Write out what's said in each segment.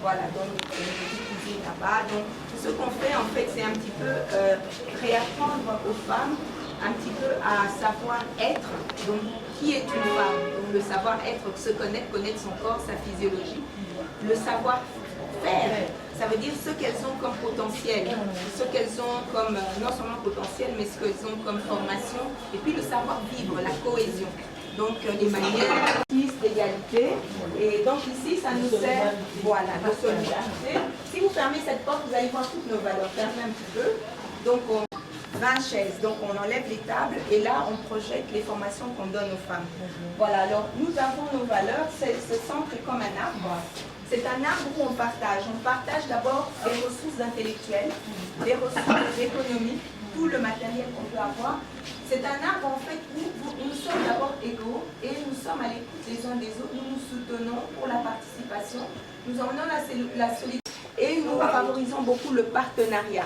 Voilà, donc une cuisine là-bas. Donc ce qu'on fait en fait, c'est un petit peu réapprendre aux femmes un petit peu à savoir être. Donc qui est une femme? Donc le savoir-être, se connaître son corps, sa physiologie. Le savoir-faire, ça veut dire ce qu'elles ont comme potentiel, ce qu'elles ont comme, non seulement potentiel, mais ce qu'elles ont comme formation, et puis le savoir-vivre, la cohésion. Donc les manières d'égalité, et donc ici ça nous sert, voilà, de solidarité. Si vous fermez cette porte, vous allez voir toutes nos valeurs, fermez un petit peu. Donc 20 chaises, donc on enlève les tables et là on projette les formations qu'on donne aux femmes. Voilà, alors nous avons nos valeurs, ce centre est comme un arbre. C'est un arbre où on partage d'abord les ressources intellectuelles, les ressources économiques, tout le matériel qu'on peut avoir. C'est un arbre en fait où nous sommes d'abord égaux et nous sommes à l'écoute les uns des autres, nous nous soutenons pour la participation, nous emmenons la solidarité et nous favorisons beaucoup le partenariat.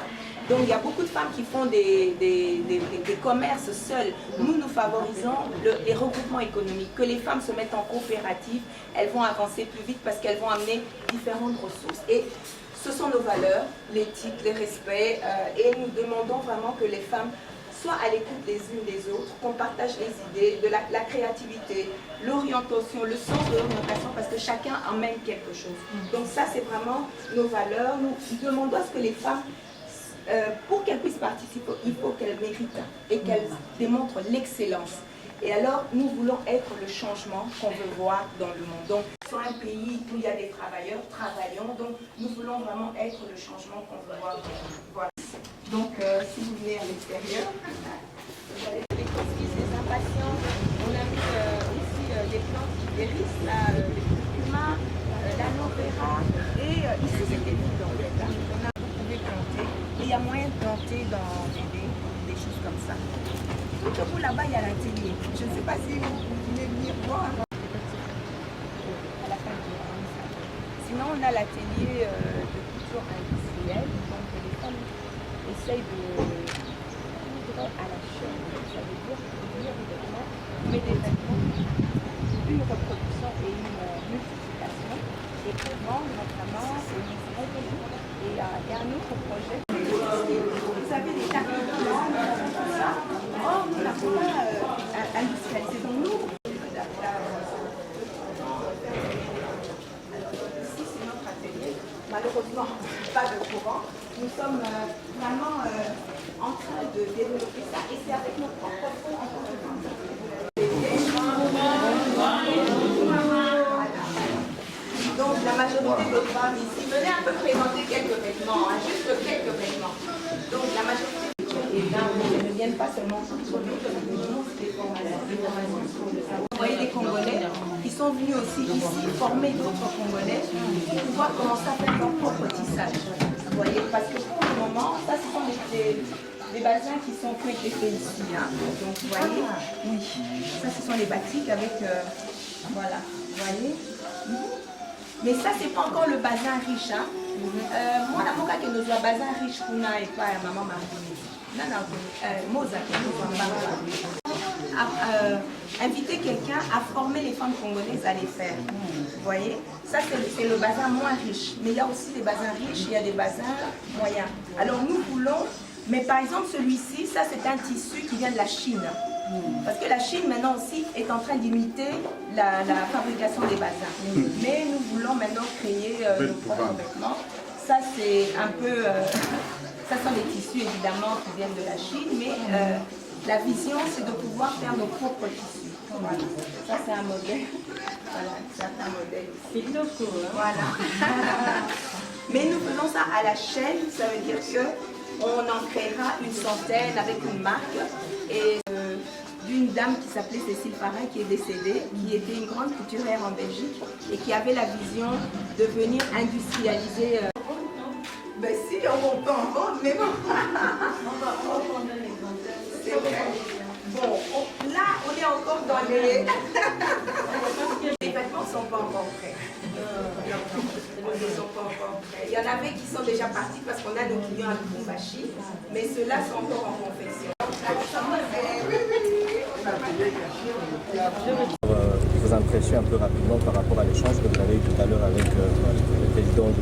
Donc il y a beaucoup de femmes qui font des commerces seuls. Nous favorisons les regroupements économiques, que les femmes se mettent en coopérative, elles vont avancer plus vite parce qu'elles vont amener différentes ressources. Et ce sont nos valeurs, l'éthique, le respect, et nous demandons vraiment que les femmes soient à l'écoute les unes des autres, qu'on partage les idées, de la créativité, l'orientation, le sens de l'orientation, parce que chacun emmène quelque chose. Donc ça, c'est vraiment nos valeurs. Nous demandons à ce que les femmes, pour qu'elles puissent participer, il faut qu'elles méritent et qu'elles démontrent l'excellence. Et alors, nous voulons être le changement qu'on veut voir dans le monde. Donc, sur un pays où il y a des travailleurs, travaillons. Donc, nous voulons vraiment être le changement qu'on veut voir dans le monde. Voilà. Donc, si vous venez à l'extérieur, vous allez les conspices, les impatients. On a mis aussi des plantes qui guérissent, là, les curcuma, l'aloe vera. Et ici, c'était vide en fait. On a trouvé planter. Et il y a moyen de planter dans des choses comme ça. Tout au bout là-bas, il y a l'atelier. Je ne sais pas si vous voulez venir voir. À la fin du jour. Sinon, on a l'atelier de couture industrielle. Donc, les femmes essayent de coudre à la chaîne. Ça veut dire produire des vêtements, mais des vêtements, une reproduction et une multiplication. Et pour vendre, notamment, c'est une vraie vie. Et il y a un autre projet. Vous avez des tapis blancs, tout ça. Or, nous n'avons pas industrialisé. Donc, nous, ici, c'est notre atelier. Malheureusement, pas de courant. Nous sommes vraiment en train de développer ça. Et c'est avec nos propres fonds en compétence. Donc, la majorité de femmes ici, venez un peu présenter quelques vêtements, hein, juste quelques vêtements. Donc, la majorité ne viennent pas seulement produire, mais des formations. Vous voyez des Congolais qui sont venus aussi ici former d'autres Congolais pour pouvoir commencer à faire leur propre tissage. Vous voyez, parce que pour le moment, ça ce sont des bazins qui ont été faits ici. Hein. Donc, vous voyez, oui, ça ce sont les batiks avec, voilà, vous voyez. Mais ça, c'est pas encore le bazin riche. Hein. Moi, la moka que nous avons bazin riche pour nous et pas maman Martini. Non, non, Moza qui nous a inviter quelqu'un à former les femmes congolaises à les faire. Vous voyez, ça c'est le bazin moins riche. Mais il y a aussi des bazins riches, il y a des bazins moyens. Alors nous voulons, mais par exemple celui-ci, ça c'est un tissu qui vient de la Chine. Parce que la Chine maintenant aussi est en train d'imiter la fabrication des bazins. Mais nous voulons maintenant créer nos propres vêtements. Ça c'est un peu, ça sont des tissus évidemment qui viennent de la Chine, mais la vision c'est de pouvoir faire nos propres tissus. Voilà. Ça c'est un modèle. Voilà, c'est un modèle. C'est tout cool. Voilà. Mais nous faisons ça à la chaîne, ça veut dire qu'on en créera une centaine avec une marque. Et d'une dame qui s'appelait Cécile Parrain qui est décédée, qui était une grande couturière en Belgique et qui avait la vision de venir industrialiser. Ben si, on peut en vendre, mais bon. C'est vrai. Bon, là, on est encore dans les... Les vêtements ne sont pas encore prêts. Ils sont pas encore prêts. Il y en avait qui sont déjà partis parce qu'on a nos clients à Lubumbashi, mais ceux-là sont encore en confection. Vos impressions un peu rapidement par rapport à l'échange que vous avez eu tout à l'heure avec le président du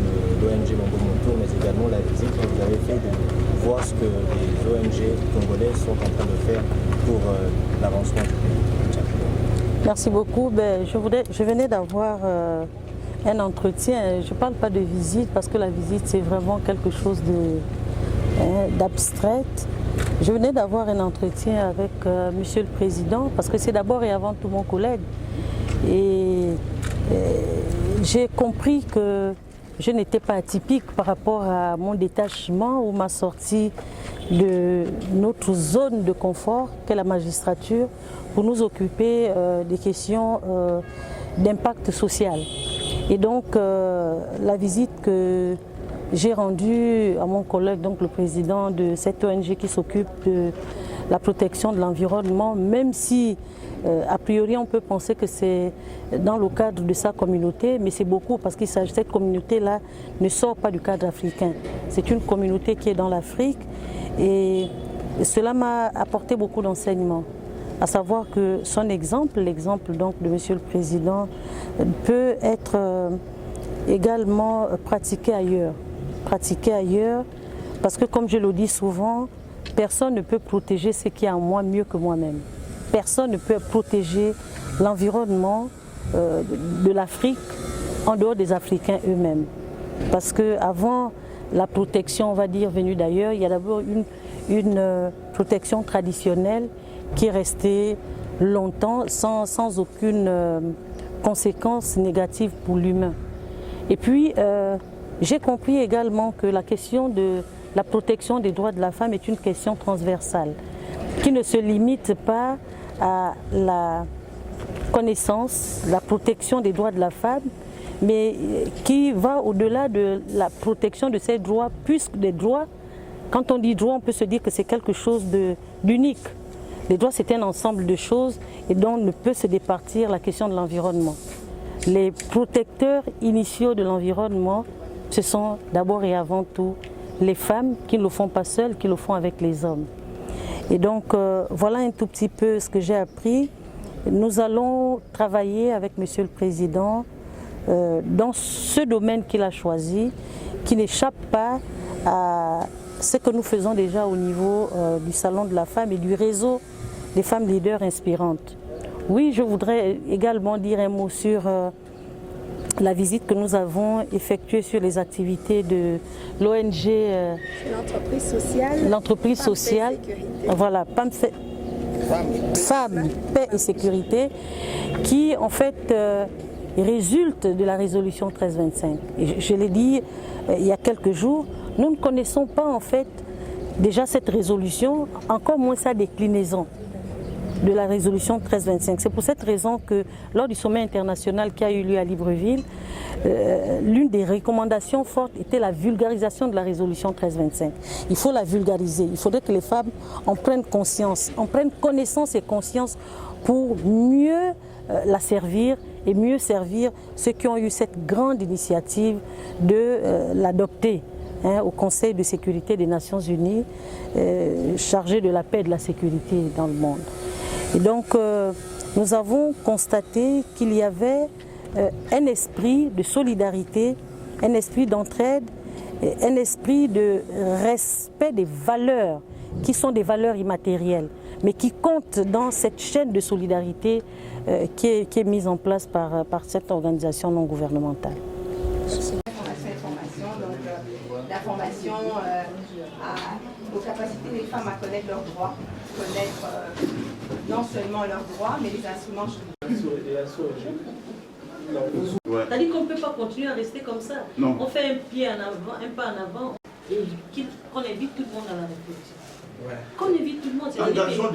l'ONG Mambomoto, mais également la visite que vous avez fait de voir ce que les ONG congolais sont en train de faire pour l'avancement du pays. Merci beaucoup. Je venais d'avoir un entretien. Je ne parle pas de visite parce que la visite c'est vraiment quelque chose d'abstrait. Je venais d'avoir un entretien avec Monsieur le Président parce que c'est d'abord et avant tout mon collègue. Et j'ai compris que je n'étais pas atypique par rapport à mon détachement ou ma sortie de notre zone de confort qu'est la magistrature pour nous occuper des questions d'impact social. Et donc la visite que j'ai rendue à mon collègue, donc le président de cette ONG qui s'occupe de la protection de l'environnement, même si a priori on peut penser que c'est dans le cadre de sa communauté, mais c'est beaucoup parce que cette communauté-là ne sort pas du cadre africain. C'est une communauté qui est dans l'Afrique et cela m'a apporté beaucoup d'enseignements. À savoir que son exemple, l'exemple donc de Monsieur le Président, peut être également pratiqué ailleurs. Pratiqué ailleurs parce que comme je le dis souvent, personne ne peut protéger ce qui est en moi mieux que moi-même. Personne ne peut protéger l'environnement de l'Afrique en dehors des Africains eux-mêmes. Parce qu'avant la protection, on va dire, venue d'ailleurs, il y a d'abord une protection traditionnelle qui est restée longtemps sans aucune conséquence négative pour l'humain. Et puis, j'ai compris également que la question de la protection des droits de la femme est une question transversale, qui ne se limite pas à la connaissance, la protection des droits de la femme, mais qui va au-delà de la protection de ces droits, puisque des droits, quand on dit droit, on peut se dire que c'est quelque chose d'unique. Les droits, c'est un ensemble de choses et dont ne peut se départir la question de l'environnement. Les protecteurs initiaux de l'environnement, ce sont d'abord et avant tout les femmes qui ne le font pas seules, qui le font avec les hommes. Et donc, voilà un tout petit peu ce que j'ai appris. Nous allons travailler avec Monsieur le Président dans ce domaine qu'il a choisi, qui n'échappe pas à ce que nous faisons déjà au niveau du Salon de la Femme et du réseau des femmes leaders inspirantes. Oui, je voudrais également dire un mot sur la visite que nous avons effectuée sur les activités de l'ONG. L'entreprise sociale. Voilà, Femmes, Paix et Sécurité, qui en fait résulte de la résolution 1325. Et je l'ai dit il y a quelques jours, nous ne connaissons pas en fait déjà cette résolution, encore moins sa déclinaison de la résolution 1325. C'est pour cette raison que lors du sommet international qui a eu lieu à Libreville, l'une des recommandations fortes était la vulgarisation de la résolution 1325. Il faut la vulgariser, il faudrait que les femmes en prennent conscience, en prennent connaissance et conscience pour mieux la servir et mieux servir ceux qui ont eu cette grande initiative de l'adopter au Conseil de sécurité des Nations Unies, chargé de la paix et de la sécurité dans le monde. Et donc, nous avons constaté qu'il y avait un esprit de solidarité, un esprit d'entraide, un esprit de respect des valeurs qui sont des valeurs immatérielles, mais qui comptent dans cette chaîne de solidarité qui est mise en place par cette organisation non gouvernementale. La formation aux capacités des femmes à connaître leurs droits, connaître non seulement leurs droits, mais les instruments juridiques. C'est-à-dire qu'on ne peut pas continuer à rester comme ça. Non. On fait un pied en avant, un pas en avant, et qu'on invite tout le monde à la réflexion. Ouais. Qu'on invite tout le monde, c'est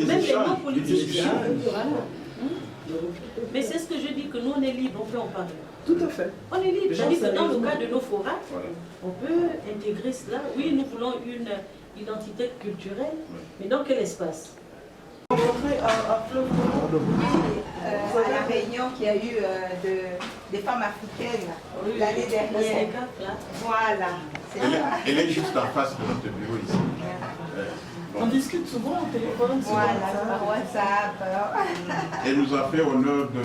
même les non-politiciens. Mais c'est ce que je dis, que nous on est libre, on peut en parler. Tout à fait. On est libre, c'est-à-dire que dans le cadre de nos forats, on peut intégrer cela. Oui, nous voulons une identité culturelle, mais dans quel espace? À la réunion qu'il y a eu des femmes africaines l'année dernière. Voilà. Elle est juste en face de notre bureau ici. On discute souvent au téléphone. Voilà, par WhatsApp. Elle nous a fait honneur de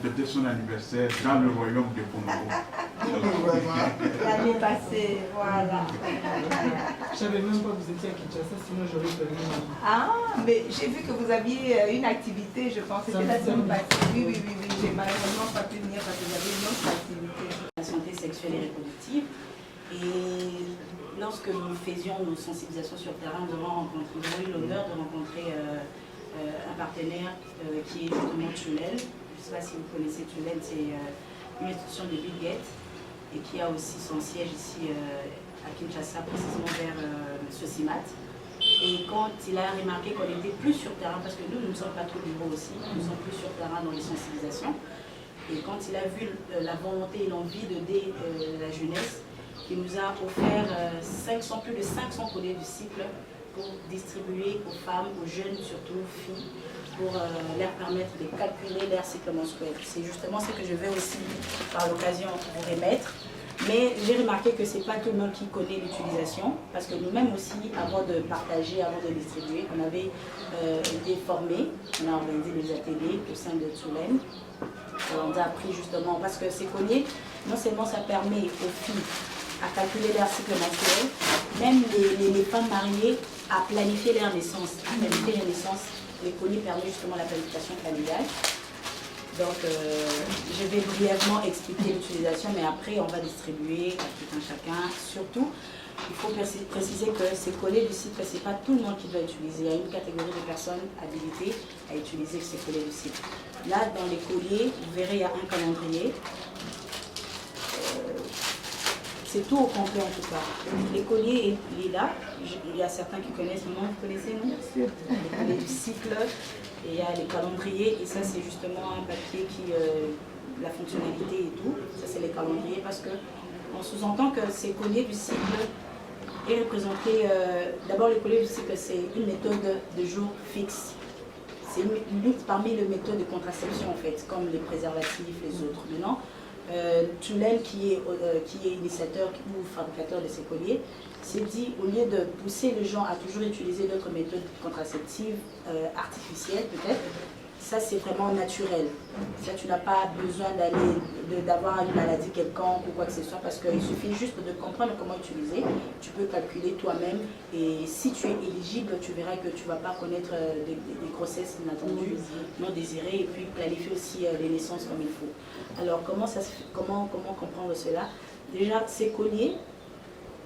fêter son anniversaire dans le royaume de Congo. l'année passée, voilà. Je savais même pas que vous étiez à Kinshasa, sinon j'aurais prévenu. Ah, mais j'ai vu que vous aviez une activité, je pense, c'était la semaine passée. Oui, j'ai malheureusement pas pu venir parce que j'avais une autre activité. La santé sexuelle et reproductive. Et lorsque nous faisions nos sensibilisations sur le terrain, nous avons eu l'honneur de rencontrer un partenaire qui est justement Tulel. Je ne sais pas si vous connaissez Tulel, c'est une institution de Bill Gates et qui a aussi son siège ici à Kinshasa, précisément vers Sosimat. Et quand il a remarqué qu'on était plus sur terrain, parce que nous ne sommes pas trop bureaux aussi, nous sommes plus sur terrain dans les sensibilisations, et quand il a vu la volonté et l'envie d'aider la jeunesse, il nous a offert plus de 500 colliers du cycle pour distribuer aux femmes, aux jeunes, surtout aux filles, pour leur permettre de calculer leur cycle menstruel. C'est justement ce que je vais aussi, par l'occasion, vous remettre. Mais j'ai remarqué que ce n'est pas tout le monde qui connaît l'utilisation, parce que nous-mêmes aussi, avant de partager, avant de distribuer, on avait été formés, on a organisé des ateliers au sein de Tulel. On a appris justement, parce que ces colliers, non seulement ça permet aux filles à calculer leur cycle menstruel, même les femmes mariées à planifier leur naissance. À planifier leur naissance, les colliers permettent justement la planification familiale. Donc, je vais brièvement expliquer l'utilisation, mais après, on va distribuer à tout un chacun. Surtout, il faut préciser que ces colliers du cycle, ce n'est pas tout le monde qui doit utiliser. Il y a une catégorie de personnes habilitées à utiliser ces colliers du cycle. Là, dans les colliers, vous verrez, il y a un calendrier. C'est tout au complet en tout cas. Les colliers, il est là. Il y a certains qui connaissent le nom. Vous connaissez, non? Bien sûr. Les colliers du cycle. Et il y a les calendriers. Et ça, c'est justement un papier qui... la fonctionnalité et tout. Ça, c'est les calendriers. Parce qu'on sous-entend que ces colliers du cycle est représenté... D'abord, les colliers du cycle, c'est une méthode de jour fixe. C'est une parmi les méthodes de contraception, en fait, comme les préservatifs, les autres. Maintenant, Tulel, qui est initiateur ou fabricateur de ces colliers, s'est dit, au lieu de pousser les gens à toujours utiliser d'autres méthodes contraceptives artificielles peut-être, ça c'est vraiment naturel. Ça, tu n'as pas besoin d'avoir une maladie quelconque ou quoi que ce soit, parce qu'il suffit juste de comprendre comment utiliser. Tu peux calculer toi-même et si tu es éligible, tu verras que tu ne vas pas connaître des grossesses inattendues, non désirées, et puis planifier aussi les naissances comme il faut. Alors comment comprendre cela? Déjà, ces colliers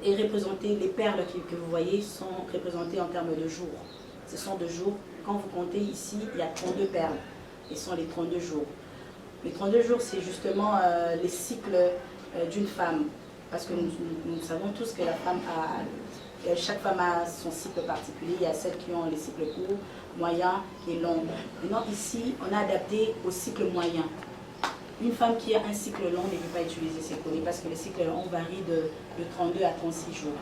est représenté, les perles que vous voyez sont représentées en termes de jours. Ce sont de jours. Quand vous comptez ici, il y a 32 perles. Et ce sont les 32 jours. Les 32 jours, c'est justement les cycles d'une femme. Parce que nous savons tous que la femme chaque femme a son cycle particulier. Il y a celles qui ont les cycles courts, moyens et longs. Maintenant, ici, on a adapté au cycle moyen. Une femme qui a un cycle long ne peut pas utiliser ses colliers parce que le cycle long varie de 32 à 36 jours.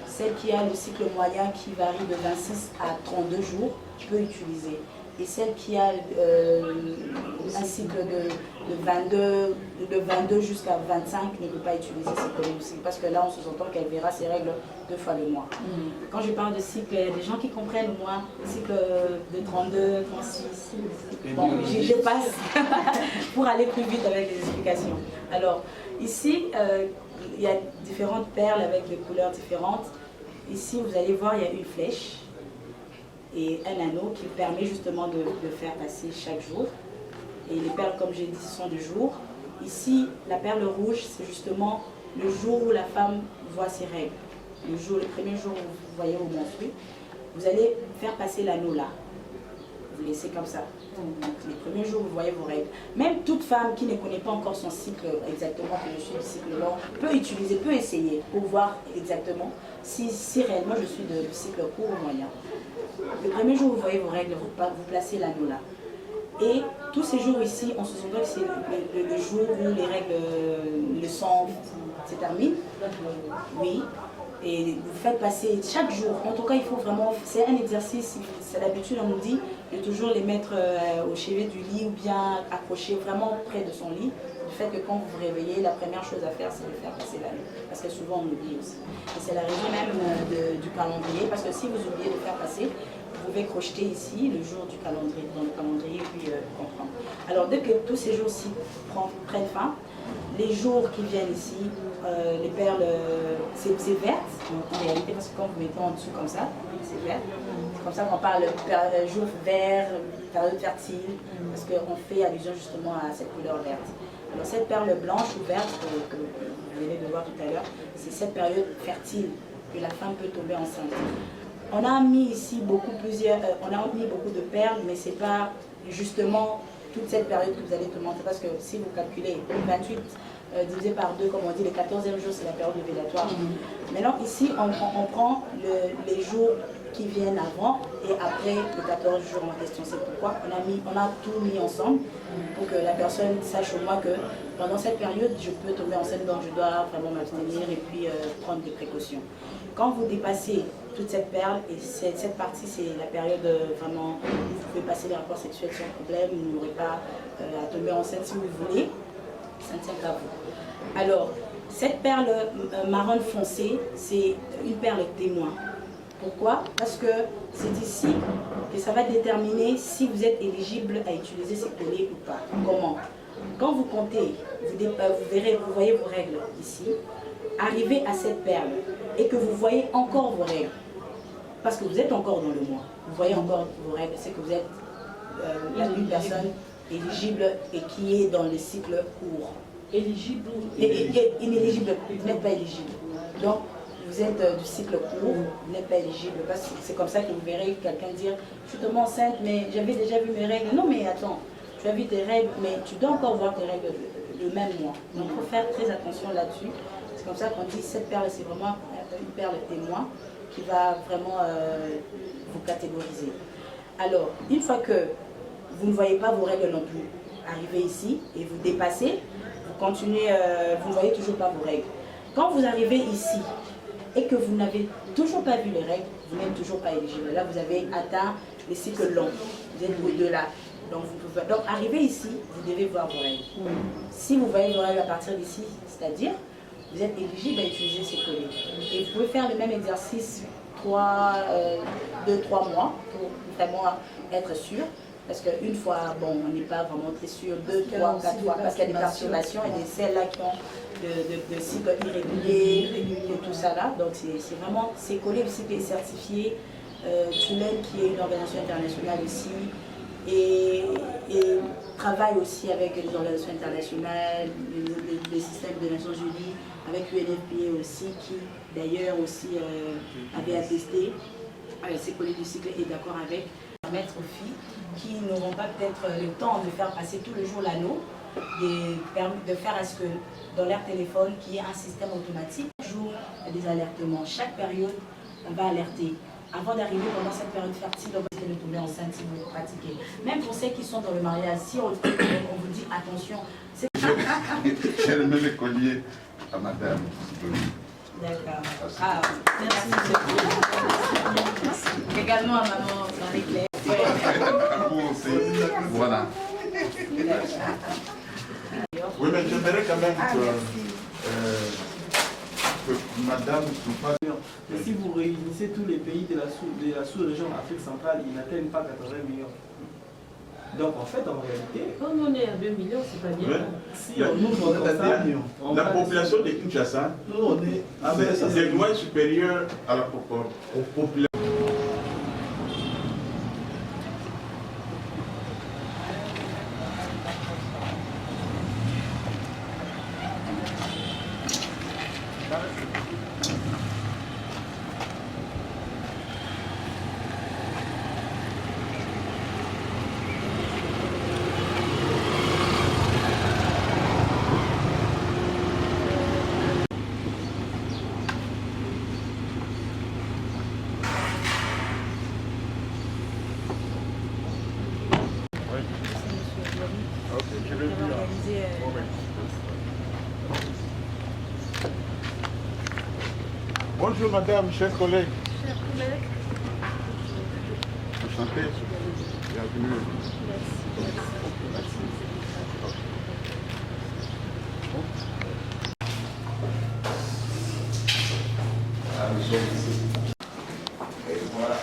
Celle qui a le cycle moyen qui varie de 26 à 32 jours peut utiliser. Et celle qui a un cycle de 22 jusqu'à 25 ne peut pas utiliser ses colliers du cycle parce que là on sous-entend qu'elle verra ses règles 2 fois le mois. Quand je parle de cycle, il y a des gens qui comprennent moins le cycle de 32, 36. Bon, je passe pour aller plus vite avec les explications. Alors ici, il y a différentes perles avec des couleurs différentes. Ici, vous allez voir, il y a une flèche et un anneau qui permet justement de faire passer chaque jour. Et les perles, comme j'ai dit, ce sont de jour. Ici, la perle rouge, c'est justement le jour où la femme voit ses règles. Le premier jour où vous voyez au menstru, vous allez faire passer l'anneau là. Vous laissez comme ça. Donc, les premiers jours, vous voyez vos règles. Même toute femme qui ne connaît pas encore son cycle exactement, que je suis du cycle long, peut utiliser, peut essayer pour voir exactement si réellement je suis de cycle court ou moyen. Le premier jour où vous voyez vos règles, vous placez l'anneau là. Et tous ces jours ici, on se souvient que c'est le jour où les règles, le sang se termine. Oui. Et vous faites passer chaque jour. En tout cas, il faut vraiment, c'est un exercice, c'est d'habitude on nous dit de toujours les mettre au chevet du lit ou bien accrocher vraiment près de son lit. Du fait que quand vous vous réveillez, la première chose à faire, c'est de faire passer l'anneau. Parce que souvent on oublie aussi. Et c'est la raison même du calendrier, parce que si vous oubliez de faire passer, vous pouvez crocheter ici le jour du calendrier, dans le calendrier, et puis comprendre. Alors dès que tous ces jours-ci prennent fin, les jours qui viennent ici, les perles, c'est verte en réalité, parce que quand vous mettez en dessous comme ça, c'est vert. C'est comme ça qu'on parle jour vert, période fertile, parce qu'on fait allusion justement à cette couleur verte. Alors cette perle blanche ou verte que vous venez de voir tout à l'heure, c'est cette période fertile que la femme peut tomber enceinte. On a mis ici beaucoup de perles, mais c'est pas justement toute cette période que vous allez te montrer, parce que si vous calculez 28 divisé par 2, comme on dit, le 14e jour, c'est la période ovulatoire. Maintenant, ici, on prend les jours qui viennent avant et après le 14 jours en question. C'est pourquoi on a tout mis ensemble pour que la personne sache au moins que pendant cette période, je peux tomber enceinte, donc je dois vraiment m'abstenir et puis prendre des précautions. Quand vous dépassez toute cette perle, et cette partie, c'est la période vraiment où vous pouvez passer les rapports sexuels sans problème, vous n'aurez pas à tomber enceinte si vous voulez, ça ne tient qu'à vous. Alors, cette perle marron foncée, c'est une perle témoin. Pourquoi? Parce que c'est ici que ça va déterminer si vous êtes éligible à utiliser ces colliers ou pas. Comment? Quand vous comptez, vous voyez vos règles ici, arrivez à cette perle et que vous voyez encore vos règles, parce que vous êtes encore dans le mois, vous voyez encore vos règles, c'est que vous êtes une personne éligible et qui est dans le cycle court. Éligible ou inéligible, vous n'êtes pas éligible. Donc, vous êtes du cycle court, vous n'êtes pas éligible. C'est comme ça que vous verrez quelqu'un dire « Je suis tombée enceinte, mais j'avais déjà vu mes règles. » Non, mais attends, tu as vu tes règles, mais tu dois encore voir tes règles le même mois. Donc, il faut faire très attention là-dessus. C'est comme ça qu'on dit cette perle, c'est vraiment une perle témoin qui va vraiment vous catégoriser. Alors, une fois que vous ne voyez pas vos règles non plus, arrivez ici et vous dépassez, vous continuez, vous ne voyez toujours pas vos règles. Quand vous arrivez ici et que vous n'avez toujours pas vu les règles, vous n'êtes toujours pas éligible. Là, vous avez atteint les cycles longs. Vous êtes au-delà. Donc, arrivez ici, vous devez voir vos règles. Si vous voyez vos règles à partir d'ici, c'est-à-dire, vous êtes éligible à utiliser ces colliers. Et vous pouvez faire le même exercice 2-3 mois pour vraiment être sûr. Parce qu'une fois, bon, on n'est pas vraiment très sûr, 2, 3, 4 fois, parce qu'il y a des perturbations et des celles-là qui ont de cycles irréguliers et tout ça là. Donc c'est vraiment, c'est collé aussi, qui est certifié, Tulane qui est une organisation internationale ici, et travaille aussi avec les organisations internationales, les systèmes des Nations Unies, avec l'UNFPA aussi, qui d'ailleurs aussi avait attesté ces collés du cycle et d'accord avec, permettre aux filles qui n'auront pas peut-être le temps de faire passer tout le jour l'anneau, de faire à ce que dans leur téléphone, qu'il y ait un système automatique, toujours des alertements. Chaque période, on va alerter. Avant d'arriver pendant cette période fertile, on va essayer de tomber enceinte si vous pratiquez. Même pour ceux qui sont dans le mariage, si on vous dit attention. J'ai remis le collier à madame. D'accord. Ah, merci. Également à maman Marie-Claire. Voilà. Oui, mais j'aimerais quand même que madame nous fasse. Et si vous réunissez tous les pays de la sous-région Afrique centrale, ils n'atteignent pas 80 millions. Donc en fait, en réalité, comme on est à 2 millions, c'est pas bien. Ouais. si on ouvre comme ça, La population de Kinshasa, nous on est c'est loin supérieur à la population. Bonjour madame, chers collègues. Chers collègues. Enchanté. Bienvenue. Nous sommes ici. Et voilà.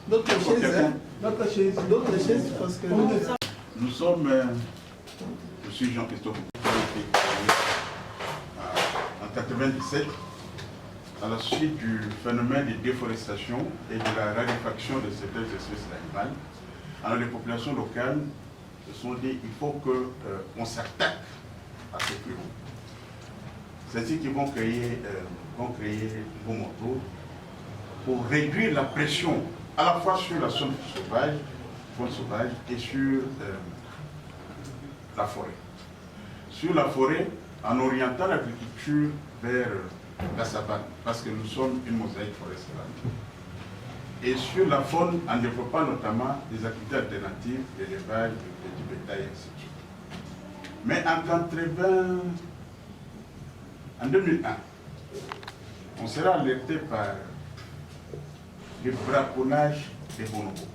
D'autres chaises, parce que... Nous sommes, je suis Jean-Christophe, en 97, à la suite du phénomène de déforestation et de la raréfaction de certaines espèces animales. Alors les populations locales se sont dit il faut qu'on s'attaque à ces fléaux. C'est ainsi qu'ils vont créer Bomoto pour réduire la pression à la fois sur la faune sauvage et sur la forêt. Sur la forêt, en orientant l'agriculture vers la savane, parce que nous sommes une mosaïque forestière. Et sur la faune, en développant notamment des activités alternatives, l'élevage, du bétail, et ainsi de suite. Mais en 2001, on sera alerté par le braconnage des bonobos.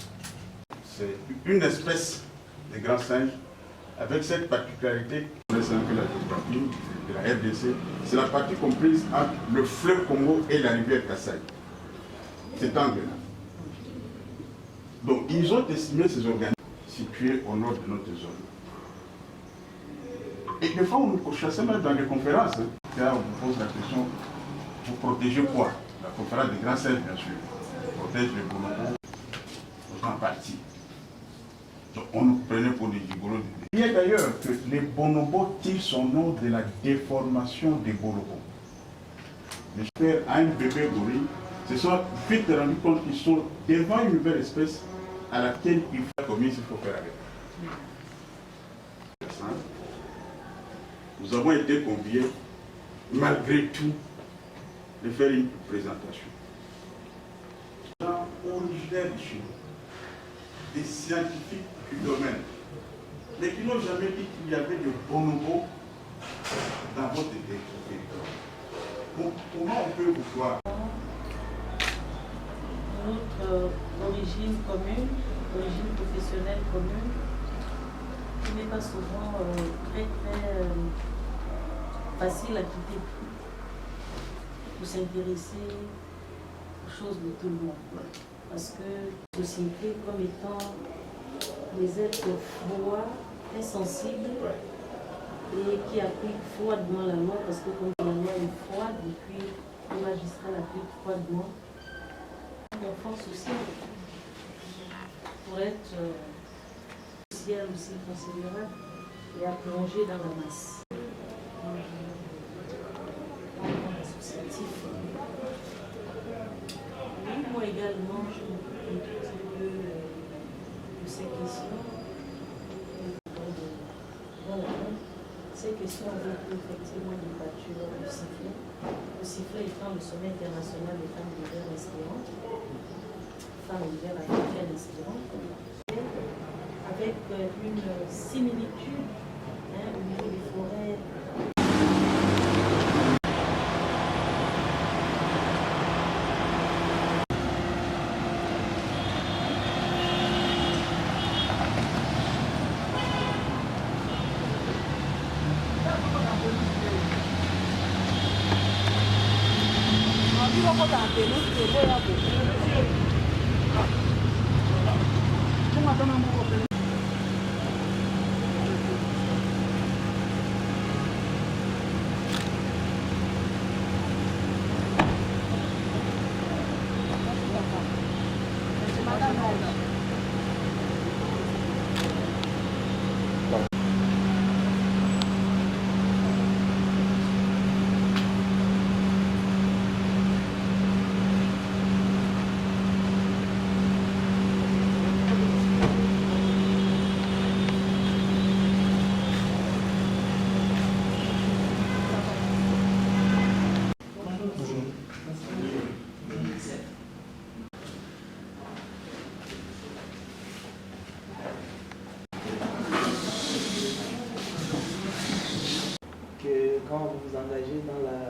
C'est une espèce de grand singe avec cette particularité, on connaît un peu la géographie de la RDC, c'est la partie comprise entre le fleuve Congo et la rivière Kasaï. Cet angle-là. Donc, ils ont estimé ces organismes situés au nord de notre zone. Et des fois, on nous chassait même dans les conférences. Là, on vous pose la question, vous protégez quoi? La conférence des grands singes, bien sûr. On protège les bonobos en partie. Donc, on nous prenait pour des gigolos. Il y a d'ailleurs que les bonobos tirent son nom de la déformation des bonobos. Les pères à un bébé gorille se sont vite rendus compte qu'ils sont devant une nouvelle espèce à laquelle il faut comme il faut faire avec. Nous avons été conviés, malgré tout, de faire une présentation. Des gens originaires de chez nous, des scientifiques du domaine, mais qui n'ont jamais dit qu'il y avait de bonobos dans votre territoire. Comment on peut vous voir? Notre origine commune, origine professionnelle commune, qui n'est pas souvent très facile à quitter pour s'intéresser aux choses de tout le monde. Parce que la société comme étant des êtres froids, insensibles et qui appliquent froidement la loi, parce que comme la loi est froide, et puis le magistrat l'applique froidement, l'enfant social pour être social aussi considérable et à plonger dans la masse. Associatif. Oui, moi également, je m'occupe un tout petit peu de ces questions. Ces questions avec effectivement des pâtures du sifflet. Le sifflet étant le sommet international des femmes d'hiver inspirantes. Femmes d'hiver africaines inspirantes. Avec une similitude au niveau des forêts. Quand vous vous engagez dans la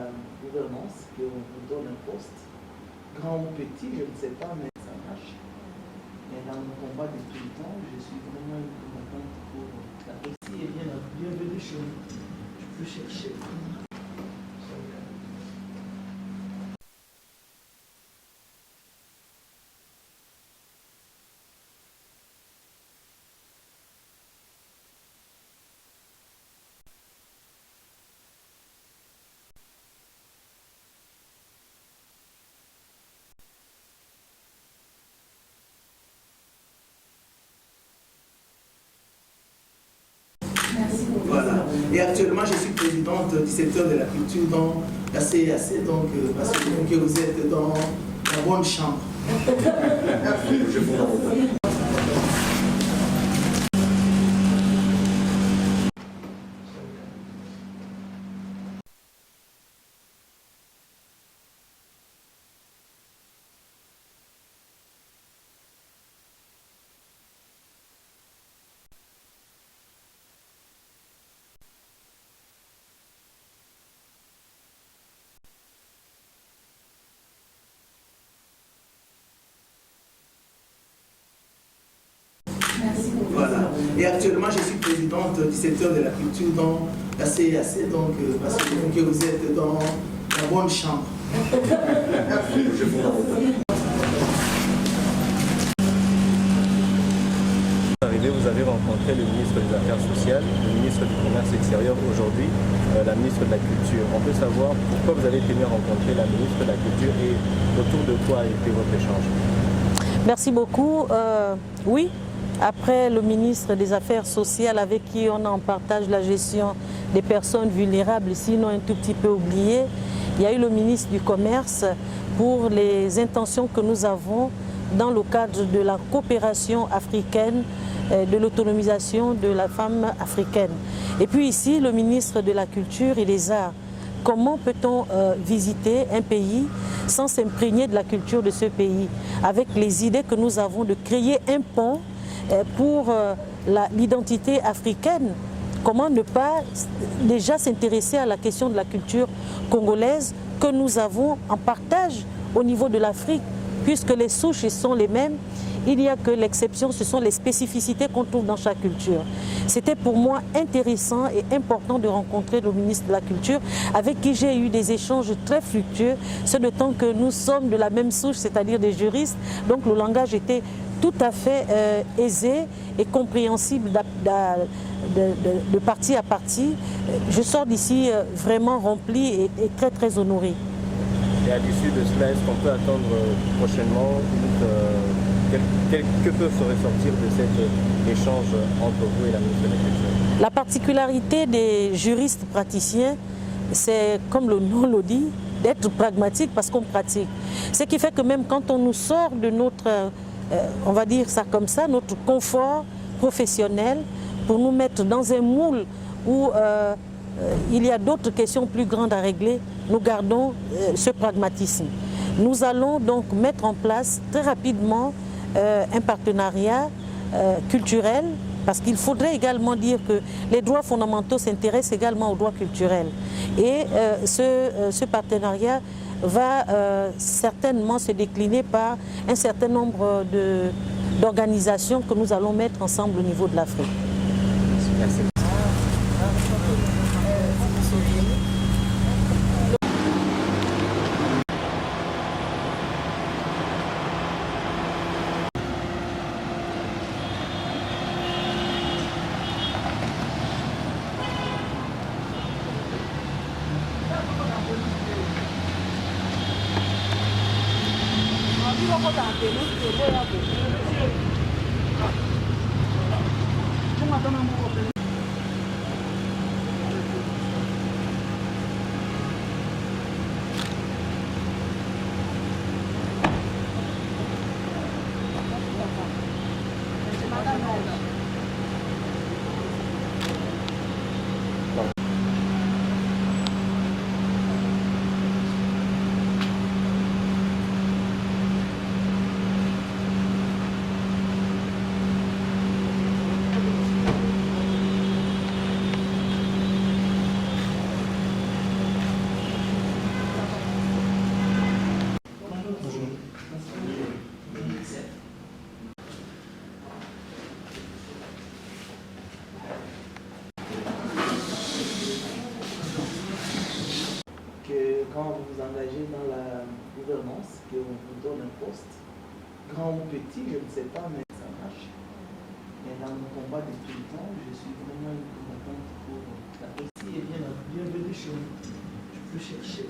gouvernance, qu'on vous donne un poste, grand ou petit, je ne sais pas, mais ça marche. Mais dans mon combat de tout le temps, je suis vraiment une combattante pour la Russie et bienvenue chez nous. Je peux chercher. actuellement, je suis présidente du secteur de la culture dans la CAC, donc parce que vous êtes dans la bonne chambre. Voilà. Et actuellement, je suis présidente du secteur de la culture dans la CAC, donc parce que vous êtes dans la bonne chambre. Vous avez rencontré le ministre des Affaires sociales, le ministre du Commerce extérieur aujourd'hui, la ministre de la Culture. On peut savoir pourquoi vous avez tenu à rencontrer la ministre de la Culture et autour de quoi a été votre échange? Merci beaucoup. Oui, après le ministre des Affaires sociales avec qui on en partage la gestion des personnes vulnérables, sinon un tout petit peu oubliées, il y a eu le ministre du Commerce pour les intentions que nous avons dans le cadre de la coopération africaine, de l'autonomisation de la femme africaine. Et puis ici, le ministre de la Culture et des Arts. Comment peut-on visiter un pays sans s'imprégner de la culture de ce pays, avec les idées que nous avons de créer un pont pour l'identité africaine? Comment ne pas déjà s'intéresser à la question de la culture congolaise que nous avons en partage au niveau de l'Afrique, puisque les souches sont les mêmes. Il n'y a que l'exception, ce sont les spécificités qu'on trouve dans chaque culture. C'était pour moi intéressant et important de rencontrer le ministre de la Culture, avec qui j'ai eu des échanges très fructueux, ce de temps que nous sommes de la même souche, c'est-à-dire des juristes. Donc le langage était tout à fait aisé et compréhensible de partie à partie. Je sors d'ici vraiment rempli et très très honoré. Et à l'issue de cela, est-ce qu'on peut attendre prochainement que peut se ressortir de cet échange entre vous et la ministre de la Culture? La particularité des juristes praticiens, c'est, comme le nom le dit, d'être pragmatique parce qu'on pratique. Ce qui fait que même quand on nous sort de notre, on va dire ça comme ça, notre confort professionnel, pour nous mettre dans un moule où il y a d'autres questions plus grandes à régler, nous gardons ce pragmatisme. Nous allons donc mettre en place très rapidement un partenariat culturel, parce qu'il faudrait également dire que les droits fondamentaux s'intéressent également aux droits culturels. Et ce partenariat va certainement se décliner par un certain nombre d'organisations que nous allons mettre ensemble au niveau de l'Afrique. Merci. Quand vous vous engagez dans la gouvernance, qu'on vous donne un poste, grand ou petit, je ne sais pas, mais ça marche. Mais dans mon combat de tout le temps, je suis vraiment une combattante pour la Russie et bienvenue chez nous. Je peux chercher.